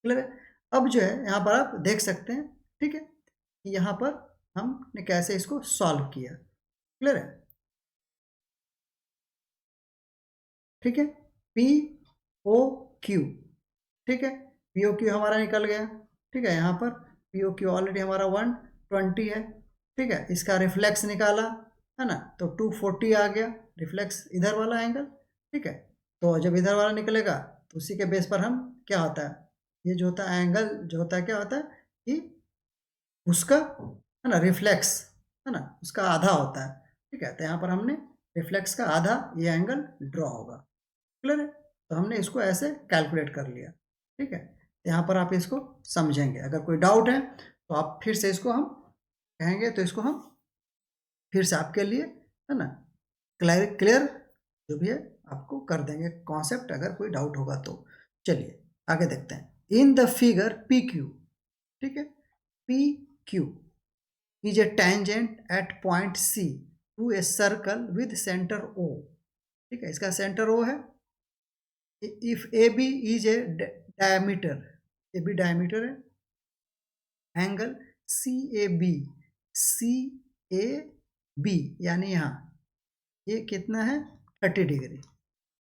क्लियर है? अब जो है यहाँ पर आप देख सकते हैं, ठीक है, कि यहाँ पर हमने कैसे इसको सॉल्व किया। क्लियर है? ठीक है, पी ओ क्यू, ठीक है, पी ओ क्यू हमारा निकल गया। ठीक है, यहाँ पर पी ओ क्यू ऑलरेडी हमारा 120 है। ठीक है, इसका रिफ्लेक्स निकाला है ना, तो 240 आ गया रिफ्लेक्स इधर वाला एंगल। ठीक है, तो जब इधर वाला निकलेगा तो उसी के बेस पर हम क्या होता है, ये जो होता है एंगल जो होता है क्या होता है कि उसका है ना रिफ्लेक्स है ना उसका आधा होता है। ठीक है, तो यहाँ पर हमने रिफ्लेक्स का आधा ये एंगल ड्रॉ होगा। क्लियर है? तो हमने इसको ऐसे कैलकुलेट कर लिया। ठीक है, तो यहाँ पर आप इसको समझेंगे, अगर कोई डाउट है तो आप फिर से इसको हम कहेंगे तो इसको हम फिर से आपके लिए है ना क्लियर जो भी है आपको कर देंगे कॉन्सेप्ट, अगर कोई डाउट होगा तो। चलिए आगे देखते हैं। In the figure P Q, ठीक है, P Q is a tangent at point C to a circle with centre O. ठीक है, इसका सेंटर ओ है। If A B is a diameter, A B diameter है, एंगल सी ए बी यानी यहाँ ये कितना है 30 degree.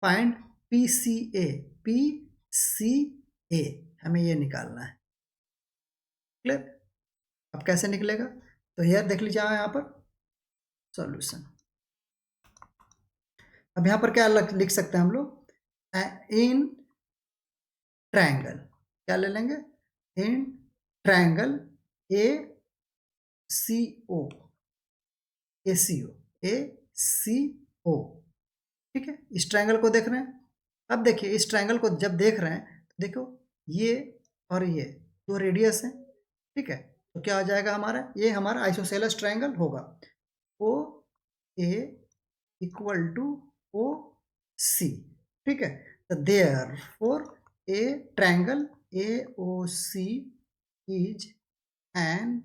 Find P C A हमें ये निकालना है। क्लियर? अब कैसे निकलेगा, तो यार देख लीजिए यहाँ पर सॉल्यूशन। अब यहाँ पर क्या लिख सकते हैं हम लोग, इन ट्रायंगल क्या ले लेंगे, in triangle A C O, A C O. ठीक है, इस ट्रायंगल को देख रहे हैं। अब देखिए इस ट्रायंगल को जब देख रहे हैं तो देखो ये और ये दो रेडियस हैं। ठीक है, तो क्या हो जाएगा हमारा, ये हमारा आइसोसेलेस ट्रायंगल होगा। O A equal to O C. ठीक है, तो therefore a triangle A O C is an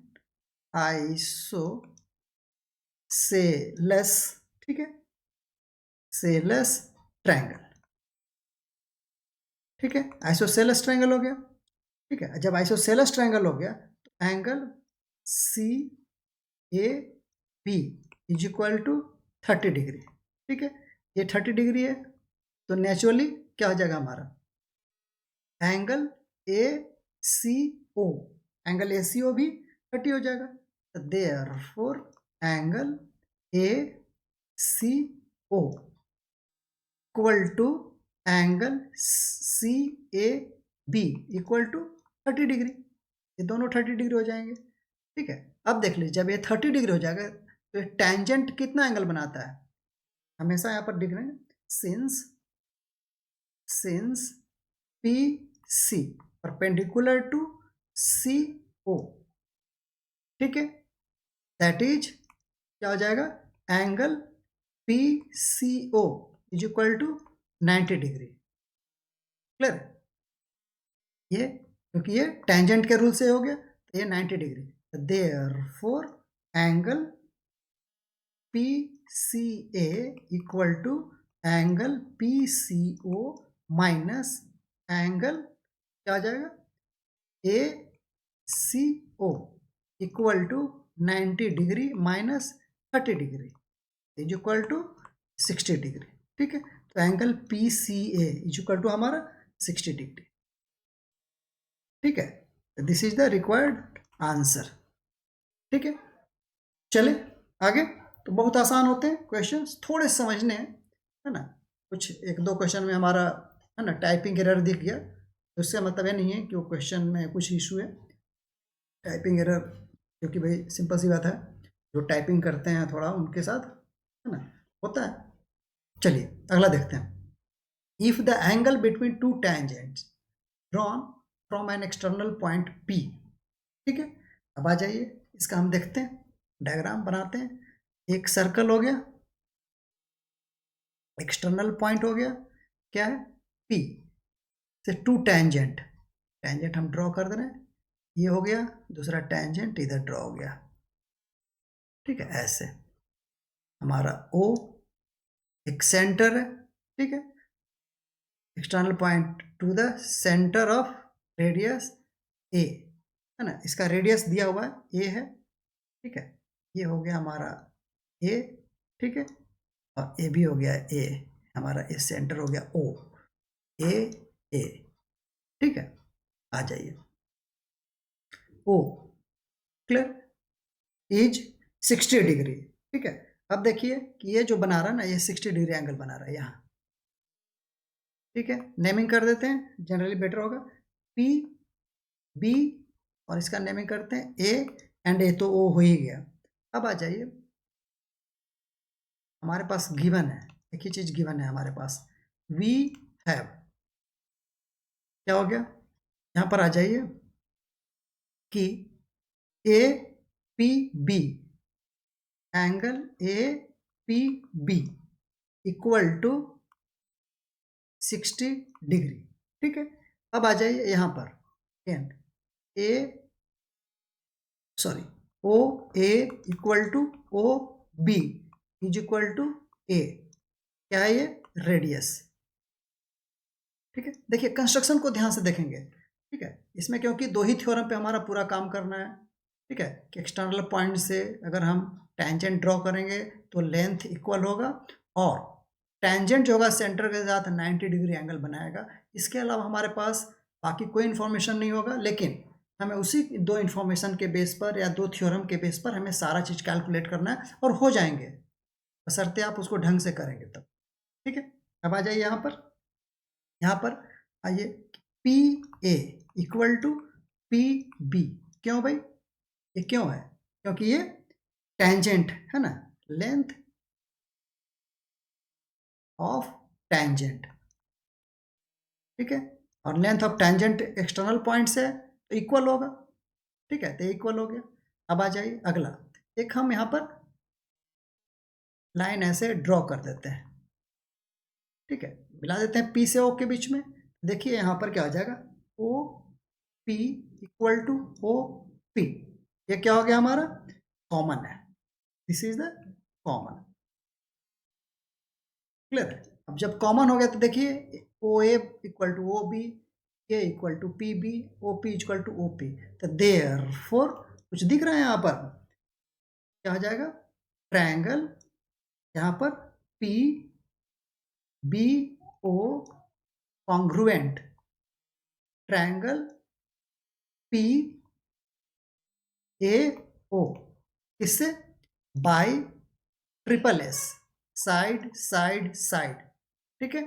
isosceles, ठीक है, सेलेस ट्रायंगल। ठीक है, आइसोसेलेस ट्रायंगल हो गया। ठीक है, जब आइसोसेलेस ट्रायंगल हो गया तो angle C A B is equal to 30 degree. ठीक है, ये 30 डिग्री है, तो नेचुरली क्या हो जाएगा हमारा angle A C O, angle A C ओ भी 30 हो जाएगा। तो therefore angle A C O equal to angle C A B equal to 30 degree, ये दोनों 30 डिग्री हो जाएंगे। ठीक है, अब देख लीजिए जब ये 30 डिग्री हो जाएगा तो ये टेंजेंट कितना एंगल बनाता है, हमेशा यहाँ पर लिख रहे हैं since P C perpendicular to C O. ठीक है, दैट इज क्या हो जाएगा angle P C O is equal to 90 degree. Clear? ये क्योंकि ये टेंजेंट के रूल से हो गया तो ये 90 degree, therefore angle P C A equal to angle P C O minus angle क्या आ जाएगा A C O equal to 90 degree minus 30 degree is equal to 60 degree. ठीक है, तो angle P C A is equal to हमारा 60 degree. ठीक है, this is the required answer. ठीक है, चले आगे। तो बहुत आसान होते हैं क्वेश्चंस, थोड़े समझने हैं है ना, कुछ एक दो क्वेश्चन में हमारा है ना टाइपिंग एरर दिख गया, तो इसका मतलब ये नहीं है कि वो क्वेश्चन में कुछ इशू है, टाइपिंग एरर, क्योंकि भाई सिंपल सी बात है, जो टाइपिंग करते हैं थोड़ा उनके साथ है ना, होता है। चलिए अगला देखते हैं। If the angle between two tangents drawn from an external point P, ठीक है। अब आ जाइए, इसका हम देखते हैं, डायग्राम बनाते हैं। एक सर्कल हो गया, एक्सटर्नल पॉइंट हो गया, क्या है, P से टू टेंजेंट, टेंजेंट हम ड्रॉ कर दे रहे हैं, ये हो गया, दूसरा टेंजेंट इधर ड्रॉ हो गया, ठीक है। ऐसे हमारा O एक सेंटर है, ठीक है, external point two the centre of radius A, है ना। इसका रेडियस दिया हुआ है A है, ठीक है। ये हो गया हमारा A, ठीक है, और A भी हो गया A, हमारा ये सेंटर हो गया O, A, ठीक है। आ जाइए, O क्लियर इज 60 डिग्री, ठीक है। अब देखिए कि ये जो बना रहा है ना, ये 60 डिग्री एंगल बना रहा है यहाँ, ठीक है। नेमिंग कर देते हैं, जनरली बेटर होगा, P B, और इसका नेमिंग करते हैं A एंड A, तो O हो ही गया। अब आ जाइए, हमारे पास गिवन है, एक ही चीज गिवन है हमारे पास, वी हैव, क्या हो गया, यहाँ पर आ जाइए कि A P B, angle A P B equal to 60 degree, ठीक है। अब आ जाइए यहाँ पर, and A sorry O A equal to O B is equal to A, क्या है ये, रेडियस, ठीक है। देखिए कंस्ट्रक्शन को ध्यान से देखेंगे, ठीक है, इसमें क्योंकि दो ही थ्योरम पे हमारा पूरा काम करना है, ठीक है, कि एक्सटर्नल पॉइंट से अगर हम टेंजेंट ड्रॉ करेंगे तो लेंथ इक्वल होगा, और टेंजेंट जो होगा सेंटर के साथ 90 डिग्री एंगल बनाएगा। इसके अलावा हमारे पास बाकी कोई इन्फॉर्मेशन नहीं होगा, लेकिन हमें उसी दो इन्फॉर्मेशन के बेस पर या दो थ्योरम के बेस पर हमें सारा चीज़ कैलकुलेट करना है, और हो जाएंगे, बशर्ते आप उसको ढंग से करेंगे तब, ठीक है। अब आ जाइए यहाँ पर आइए, P A equal to P B, क्यों भाई, ये क्यों है, क्योंकि ये टेंजेंट है ना, लेंथ ऑफ टेंजेंट, ठीक है, और length of tangent external point से तो इक्वल होगा, ठीक है, तो इक्वल हो गया। अब आ जाइए अगला, एक हम यहाँ पर लाइन ऐसे ड्रॉ कर देते हैं, ठीक है, मिला देते हैं पी से ओ के बीच में। देखिए यहाँ पर क्या हो जाएगा, O P equal to O P, ये क्या हो गया हमारा, कॉमन है, this is the common, clear. अब जब कॉमन हो गया तो देखिए O A equal to O B, A equal to P B, O P equal to O P, तो देयर फोर कुछ दिख रहा है यहाँ पर, क्या हो जाएगा, ट्रायंगल यहाँ पर P B O congruent, triangle P A O, इससे by triple S, side side side, ठीक है,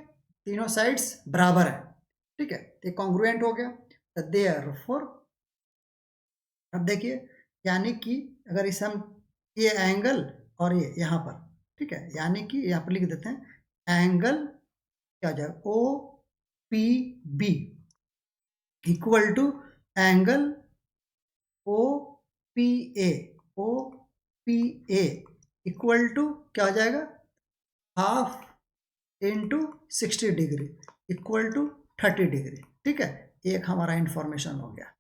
तीनों साइड्स बराबर है, ठीक है, ये कॉन्ग्रुएंट हो गया, तो देयरफॉर, अब देखिए, यानी कि अगर इसे हम, ये एंगल और ये यहाँ पर, ठीक है, यानी कि यहाँ पर लिख देते हैं एंगल क्या हो जाएगा, O P B equal to angle O P A, O P A equal to क्या हो जाएगा, half into 60 degree equal to 30 degree, ठीक है। एक हमारा इंफॉर्मेशन हो गया,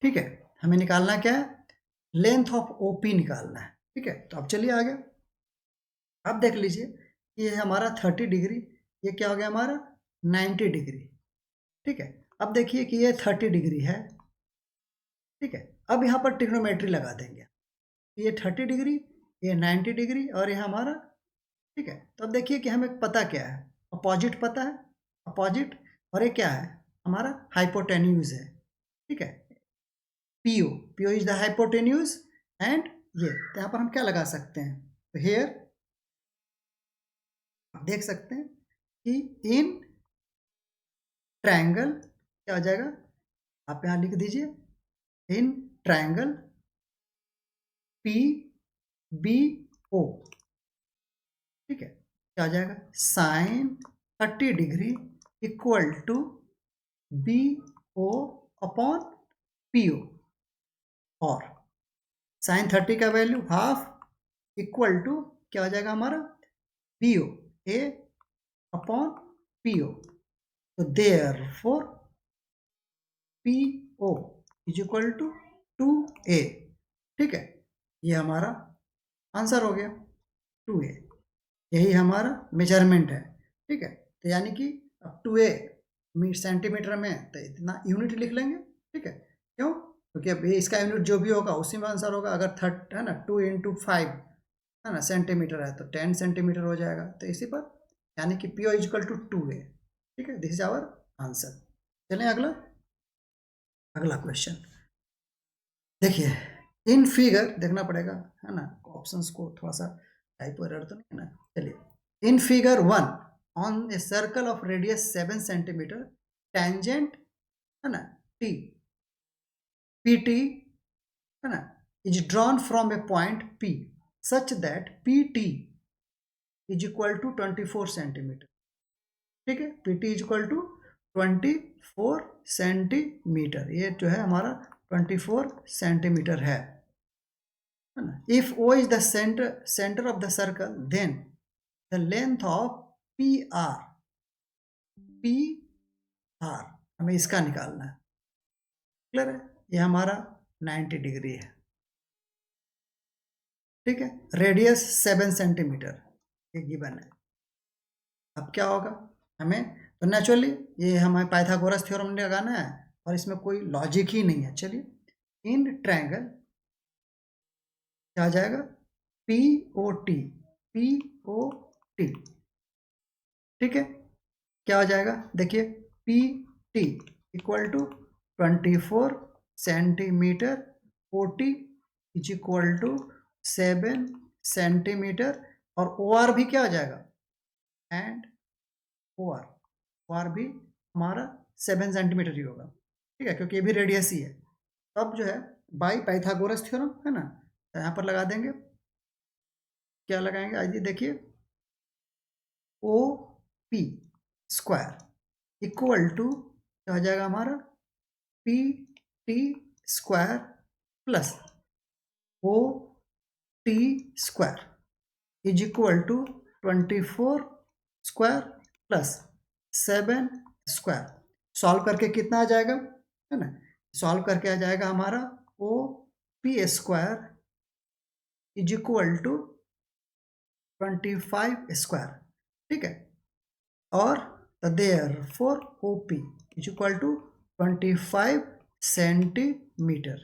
ठीक है। हमें निकालना क्या है, लेंथ ऑफ ओपी निकालना है, ठीक है। तो अब चलिए आगे, अब देख लीजिए, ये हमारा 30 डिग्री, ये क्या हो गया हमारा 90 डिग्री, ठीक है। अब देखिए कि ये 30 डिग्री है, ठीक है। अब यहाँ पर ट्रिग्नोमेट्री लगा देंगे, ये 30 डिग्री, ये 90 डिग्री, और ये हमारा, ठीक है। तो अब देखिए कि हमें पता क्या है, अपोजिट पता है, अपोजिट, और ये क्या है हमारा, हाइपोटेन्यूज है, ठीक है, PO, PO is the hypotenuse, and ये, तो यहाँ पर हम क्या लगा सकते हैं, तो हेयर देख सकते हैं कि इन ट्रायंगल क्या हो जाएगा, आप यहाँ लिख दीजिए, in triangle P B O, ठीक है, क्या आ जाएगा, sine 30 degree equal to B O upon P O, और साइन 30 का वैल्यू हाफ इक्वल टू क्या हो जाएगा हमारा, P O, A upon P O. तो therefore P O is equal to 2a, ठीक है, ये हमारा आंसर हो गया 2a, यही हमारा मेजरमेंट है, ठीक है। तो यानी कि अब 2a सेंटीमीटर में तो इतना यूनिट लिख लेंगे, ठीक है, क्यों, क्योंकि अब ये इसका यूनिट जो भी होगा उसी में आंसर होगा। अगर 30 है ना, 2 × 5 है ना सेंटीमीटर है, तो 10 सेंटीमीटर हो जाएगा, तो इसी पर यानी कि P O is equal to 2a, ठीक है, दिस इज आवर आंसर। चलें अगला क्वेश्चन देखिए, इन फिगर देखना पड़ेगा, है ना, ऑप्शंस को थोड़ा सा टाइपो एरर तो नहीं है ना। चलिए, in figure 1 on a circle of radius 7 centimetre tangent, है ना, टी PT, है ना, is drawn from a point P such that PT is equal to 24 centimetre, ठीक है, PT is equal to 24 centimetre, ये जो है हमारा 24 सेंटीमीटर है ना। If O is the centre of the circle, then the length of PR हमें इसका निकालना है, क्लियर है, ये हमारा 90 डिग्री है, ठीक है, रेडियस 7 सेंटीमीटर ये गिवन है। अब क्या होगा हमें, तो नेचुरली ये हमें पाइथागोरस थ्योरम लगाना है और इसमें कोई लॉजिक ही नहीं है। चलिए, इन ट्रायंगल क्या आ जाएगा, POT, ठीक है, क्या हो जाएगा, देखिए PT equal to 24 centimetre, OT is equal to 7 centimetre, और OR भी क्या आ जाएगा, एंड OR भी हमारा 7 सेंटीमीटर ही होगा, ठीक है, क्योंकि ये भी रेडियस ही है। तब जो है बाई पाइथागोरस थ्योरम है ना, तो यहाँ पर लगा देंगे, क्या लगाएंगे, आइए देखिए, OP स्क्वायर इक्वल टू क्या हो जाएगा हमारा, PT square plus OT square is equal to 24 square plus 7 square. Solve करके कितना आ जाएगा, है ना, सॉल्व करके आ जाएगा हमारा OP square is equal to 25 square, ठीक है, और therefore OP is equal to 25 centimetre,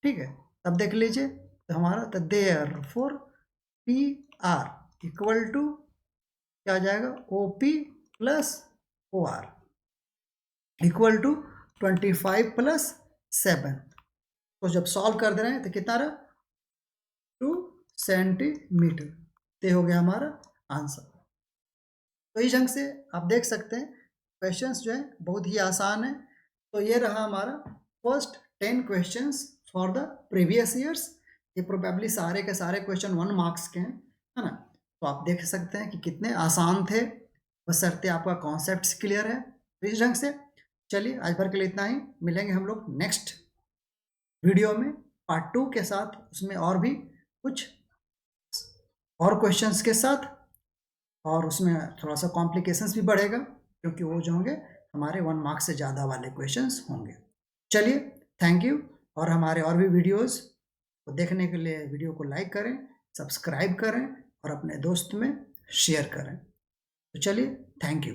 ठीक है। अब देख लीजिए, तो हमारा देयरफॉर PR इक्वल टू क्या आ जाएगा, OP plus OR equal to 25 plus 7, तो जब सॉल्व कर दे रहे हैं तो कितना रहा, 2 सेंटीमीटर, तो हो गया हमारा आंसर। तो इस ढंग से आप देख सकते हैं क्वेश्चंस जो है बहुत ही आसान है। तो ये रहा हमारा first 10 questions for the previous years. ये प्रोबेबली सारे के सारे क्वेश्चन 1 मार्क्स के हैं, है ना। तो आप देख सकते हैं कि कितने आसान थे, बशर्ते आपका कॉन्सेप्ट क्लियर है। तो इस ढंग से चलिए आज भर के लिए इतना ही, मिलेंगे हम लोग नेक्स्ट वीडियो में पार्ट 2 के साथ, उसमें और भी कुछ और क्वेश्चंस के साथ, और उसमें थोड़ा सा कॉम्प्लिकेशंस भी बढ़ेगा क्योंकि वो जो होंगे हमारे 1 मार्क्स से ज़्यादा वाले क्वेश्चंस होंगे। चलिए, थैंक यू, और हमारे और भी वीडियोस को देखने के लिए वीडियो को लाइक करें, सब्सक्राइब करें और अपने दोस्त में शेयर करें। तो चलिए, थैंक यू।